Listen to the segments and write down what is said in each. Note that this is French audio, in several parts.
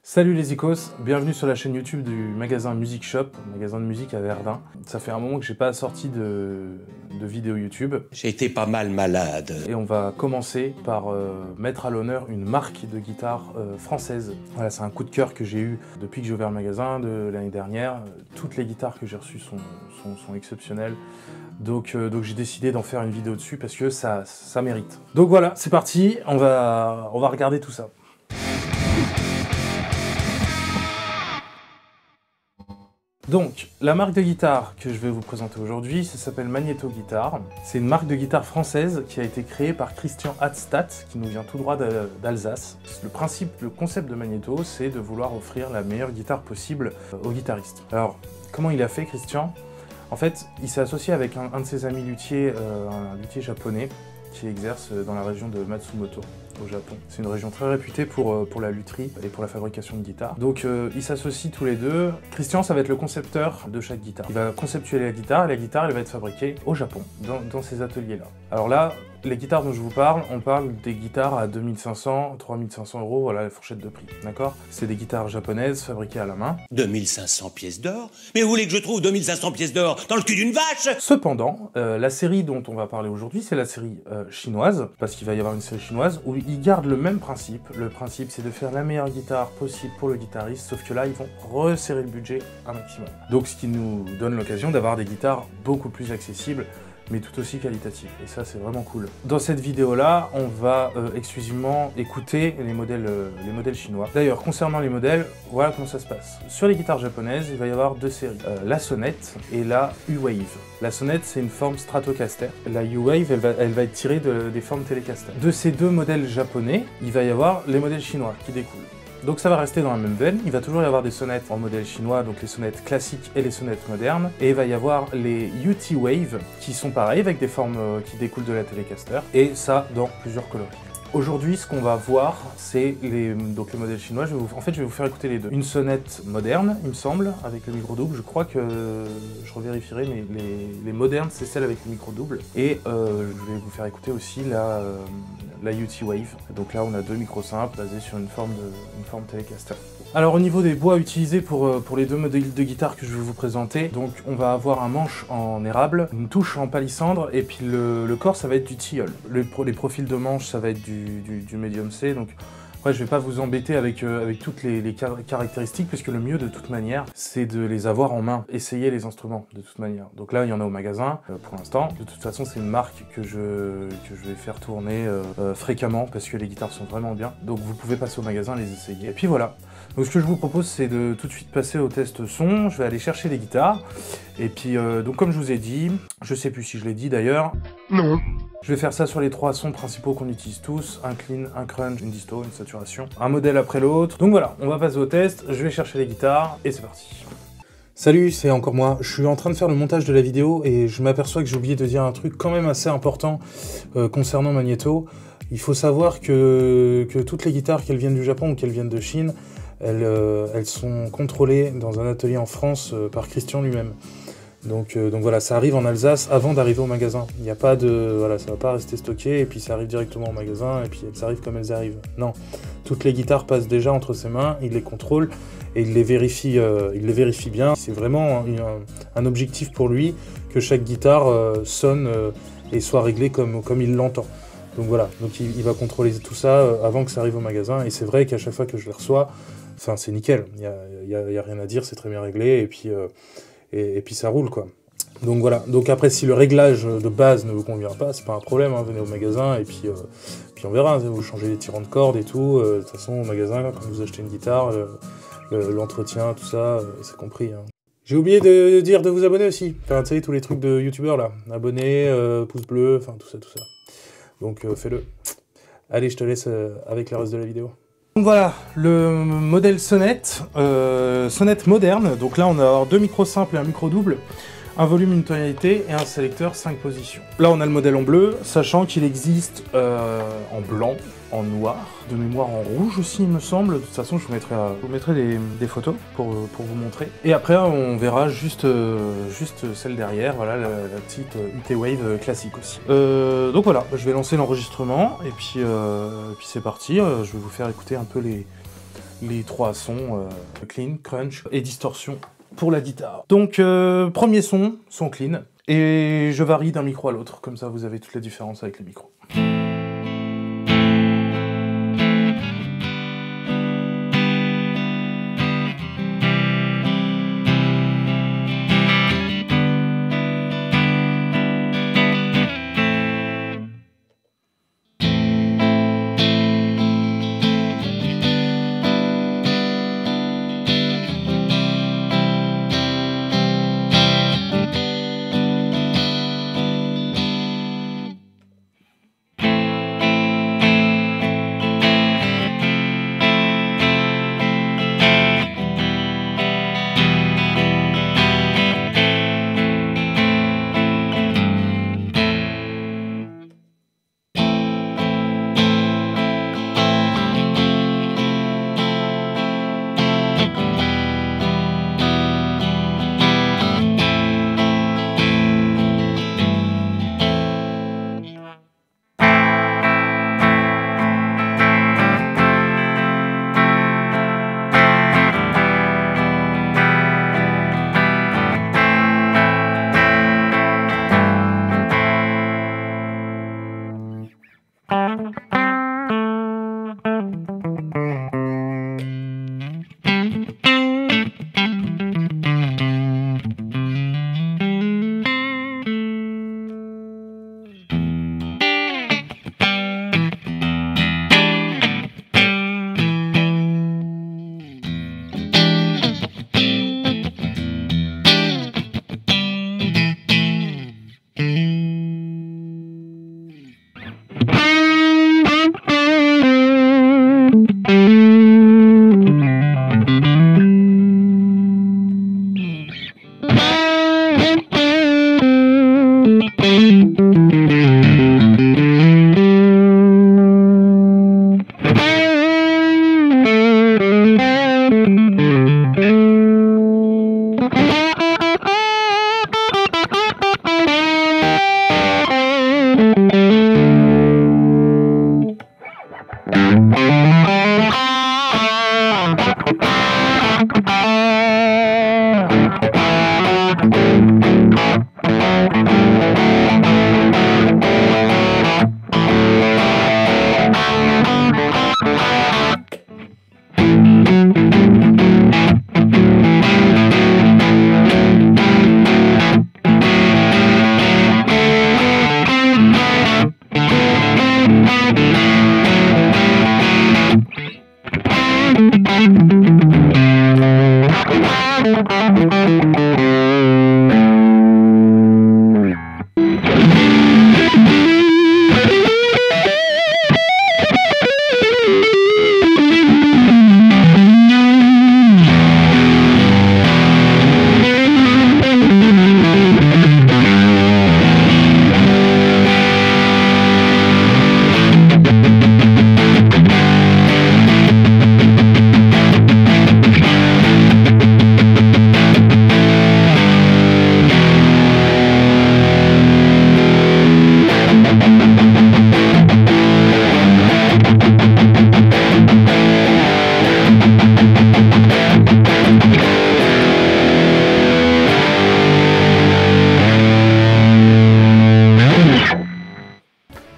Salut les icos, bienvenue sur la chaîne YouTube du magasin Music Shop, magasin de musique à Verdun. Ça fait un moment que j'ai pas sorti de vidéo YouTube. J'ai été pas mal malade. Et on va commencer par mettre à l'honneur une marque de guitare française. Voilà, c'est un coup de cœur que j'ai eu depuis que j'ai ouvert le magasin de l'année dernière. Toutes les guitares que j'ai reçues sont exceptionnelles. Donc j'ai décidé d'en faire une vidéo dessus parce que ça mérite. Donc voilà, c'est parti, on va regarder tout ça. Donc, la marque de guitare que je vais vous présenter aujourd'hui, ça s'appelle Magneto Guitare. C'est une marque de guitare française qui a été créée par Christian Hadstadt, qui nous vient tout droit d'Alsace. Le concept de Magneto, c'est de vouloir offrir la meilleure guitare possible aux guitaristes. Alors, comment il a fait, Christian? En fait, il s'est associé avec un de ses amis luthiers, un luthier japonais, qui exerce dans la région de Matsumoto, au Japon. C'est une région très réputée pour la lutherie et pour la fabrication de guitares. Donc ils s'associent tous les deux. Christian, ça va être le concepteur de chaque guitare. Il va conceptuer la guitare et la guitare, elle va être fabriquée au Japon, dans ces ateliers-là. Alors là, les guitares dont je vous parle, on parle des guitares à 2500, 3500 €, voilà la fourchette de prix, d'accord? C'est des guitares japonaises fabriquées à la main. 2500 pièces d'or? Mais où voulez que je trouve 2500 pièces d'or? Dans le cul d'une vache? Cependant, la série dont on va parler aujourd'hui, c'est la série chinoise, parce qu'il va y avoir une série chinoise où ils gardent le même principe. Le principe, c'est de faire la meilleure guitare possible pour le guitariste, sauf que là, ils vont resserrer le budget un maximum. Donc, ce qui nous donne l'occasion d'avoir des guitares beaucoup plus accessibles, mais tout aussi qualitatif, et ça c'est vraiment cool. Dans cette vidéo-là, on va exclusivement écouter les modèles chinois. D'ailleurs, concernant les modèles, voilà comment ça se passe. Sur les guitares japonaises, il va y avoir deux séries, la sonnette et la U-Wave. La sonnette, c'est une forme Stratocaster. La U-Wave, elle va être tirée des formes Telecaster. De ces deux modèles japonais, il va y avoir les modèles chinois qui découlent. Donc ça va rester dans la même veine, il va toujours y avoir des sonnettes en modèle chinois, donc les sonnettes classiques et les sonnettes modernes, et il va y avoir les UT-Wave, qui sont pareils, avec des formes qui découlent de la Telecaster, et ça dans plusieurs coloris. Aujourd'hui, ce qu'on va voir, c'est les modèles chinois. Je vais vous faire écouter les deux. Une sonnette moderne, il me semble, avec le micro double. Je crois que je revérifierai, mais les modernes, c'est celle avec le micro double. Et je vais vous faire écouter aussi la UT Wave. Donc là, on a deux micros simples basés sur une forme Telecaster. Alors au niveau des bois utilisés pour les deux modèles de guitare que je vais vous présenter, donc on va avoir un manche en érable, une touche en palissandre, et puis le corps ça va être du tilleul. Les profils de manche ça va être du médium C, donc après je vais pas vous embêter avec toutes les caractéristiques, puisque le mieux de toute manière c'est de les avoir en main, essayer les instruments de toute manière. Donc là il y en a au magasin pour l'instant, de toute façon c'est une marque que je vais faire tourner fréquemment, parce que les guitares sont vraiment bien, donc vous pouvez passer au magasin les essayer. Et puis voilà. Donc ce que je vous propose, c'est de tout de suite passer au test son. Je vais aller chercher les guitares. Et puis, donc comme je vous ai dit, je sais plus si je l'ai dit d'ailleurs. Non. Je vais faire ça sur les trois sons principaux qu'on utilise tous. Un clean, un crunch, une disto, une saturation. Un modèle après l'autre. Donc voilà, on va passer au test. Je vais chercher les guitares et c'est parti. Salut, c'est encore moi. Je suis en train de faire le montage de la vidéo et je m'aperçois que j'ai oublié de dire un truc quand même assez important concernant Magneto. Il faut savoir que toutes les guitares, qu'elles viennent du Japon ou qu'elles viennent de Chine, elles sont contrôlées dans un atelier en France par Christian lui-même. Donc voilà, ça arrive en Alsace avant d'arriver au magasin. Il n'y a pas de... Voilà, ça va pas rester stocké et puis ça arrive directement au magasin et puis elles arrivent comme elles arrivent. Non, toutes les guitares passent déjà entre ses mains, il les contrôle et il les vérifie bien. C'est vraiment un objectif pour lui que chaque guitare sonne et soit réglée comme il l'entend. Donc voilà, donc il va contrôler tout ça avant que ça arrive au magasin, et c'est vrai qu'à chaque fois que je les reçois, enfin c'est nickel, il y a rien à dire, c'est très bien réglé, et puis ça roule quoi. Donc voilà, donc après si le réglage de base ne vous convient pas, c'est pas un problème, hein, venez au magasin et puis on verra, vous changez les tirants de cordes et tout, de toute façon au magasin quand vous achetez une guitare, l'entretien, tout ça, c'est compris. Hein. J'ai oublié de dire de vous abonner aussi, enfin tu sais tous les trucs de youtubeurs là, abonnez, pouce bleu, enfin tout ça. Donc fais-le. Allez, je te laisse avec le reste de la vidéo. Donc voilà, le modèle sonnette, sonnette moderne. Donc là, on a deux micros simples et un micro double, un volume, une tonalité et un sélecteur 5 positions. Là, on a le modèle en bleu, sachant qu'il existe en blanc, en noir, de mémoire en rouge aussi, il me semble. De toute façon, je vous mettrai des photos pour vous montrer. Et après, on verra juste celle derrière, voilà, la petite UT-Wave classique aussi. Donc voilà, je vais lancer l'enregistrement, et puis c'est parti. Je vais vous faire écouter un peu les 3 sons clean, crunch et distorsion pour la guitare. Donc premier son clean, et je varie d'un micro à l'autre, comme ça vous avez toutes les différences avec les micros.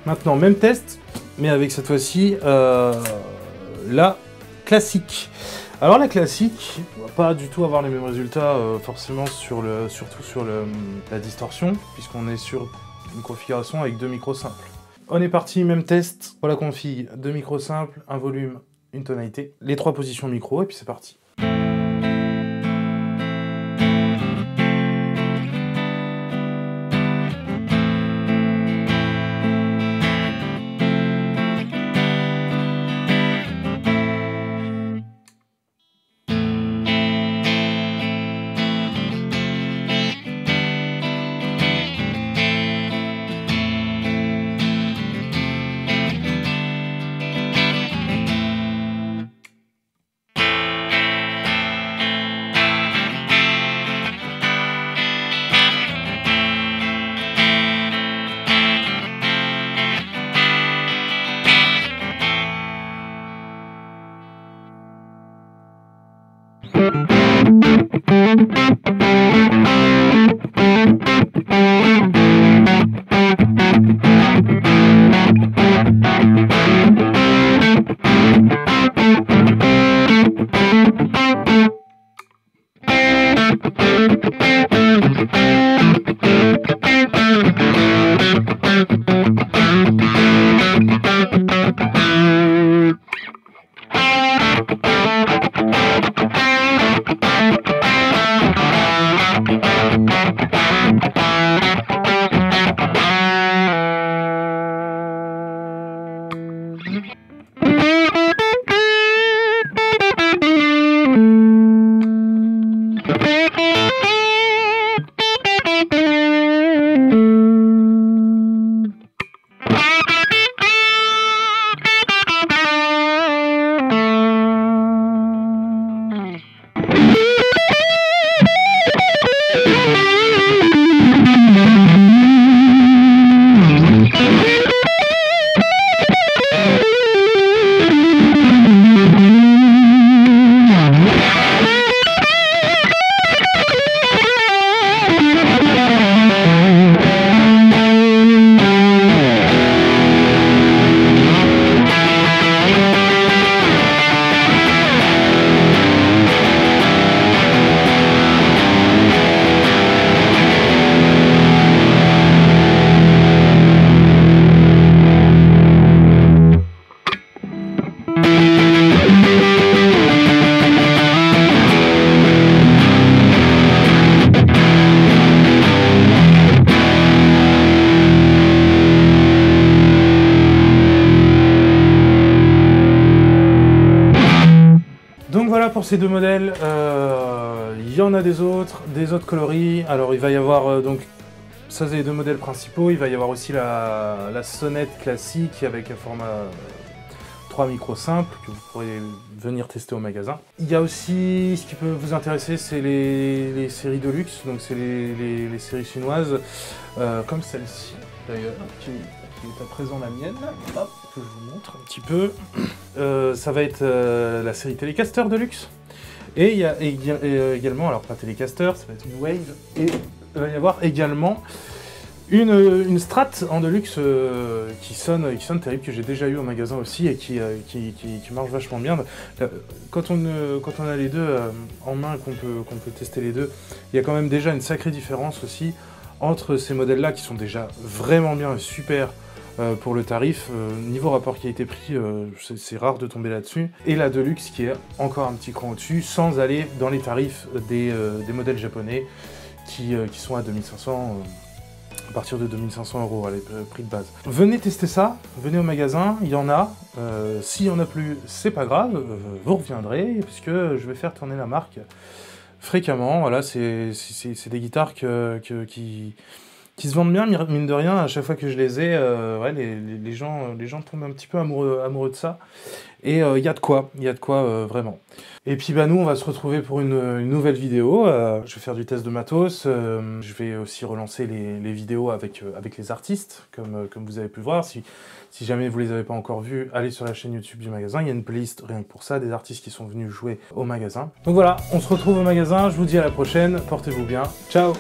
Maintenant, même test, mais avec cette fois-ci la classique. Alors la classique, on va pas du tout avoir les mêmes résultats forcément surtout sur la distorsion, puisqu'on est sur une configuration avec 2 micros simples. On est parti, même test pour la config, 2 micros simples, un volume, une tonalité, les 3 positions micro, et puis c'est parti. Voilà pour ces deux modèles, il y en a des autres coloris. Alors il va y avoir donc, ça c'est les deux modèles principaux, il va y avoir aussi la sonnette classique avec un format 3 micros simples que vous pourrez venir tester au magasin. Il y a aussi, ce qui peut vous intéresser, c'est les séries de luxe, donc c'est les séries chinoises, comme celle-ci d'ailleurs, qui est à présent la mienne. Hop, que je vous montre un petit peu. Ça va être la série Telecaster de luxe. Et il y a également, alors pas Telecaster, ça va être une Wave. Et il va y avoir également une Strat en Deluxe qui sonne terrible, que j'ai déjà eu au magasin aussi et qui marche vachement bien. Quand on a les deux en main, qu'on peut tester les deux, il y a quand même déjà une sacrée différence aussi entre ces modèles-là qui sont déjà vraiment bien et super pour le tarif. Niveau rapport qualité-prix, c'est rare de tomber là-dessus. Et la Deluxe qui est encore un petit cran au-dessus, sans aller dans les tarifs des modèles japonais qui sont à 2500, à partir de 2500 €, à les prix de base. Venez tester ça, venez au magasin, il y en a. S'il n'y en a plus, c'est pas grave, vous reviendrez, puisque je vais faire tourner la marque fréquemment. Voilà, c'est des guitares qui se vendent bien, mine de rien. À chaque fois que je les ai, ouais, les gens tombent un petit peu amoureux de ça. Et il y a de quoi vraiment. Et puis bah, nous, on va se retrouver pour une nouvelle vidéo. Je vais faire du test de matos. Je vais aussi relancer les vidéos avec les artistes, comme vous avez pu voir. Si jamais vous les avez pas encore vus, allez sur la chaîne YouTube du magasin. Il y a une playlist rien que pour ça, des artistes qui sont venus jouer au magasin. Donc voilà, on se retrouve au magasin. Je vous dis à la prochaine. Portez-vous bien. Ciao!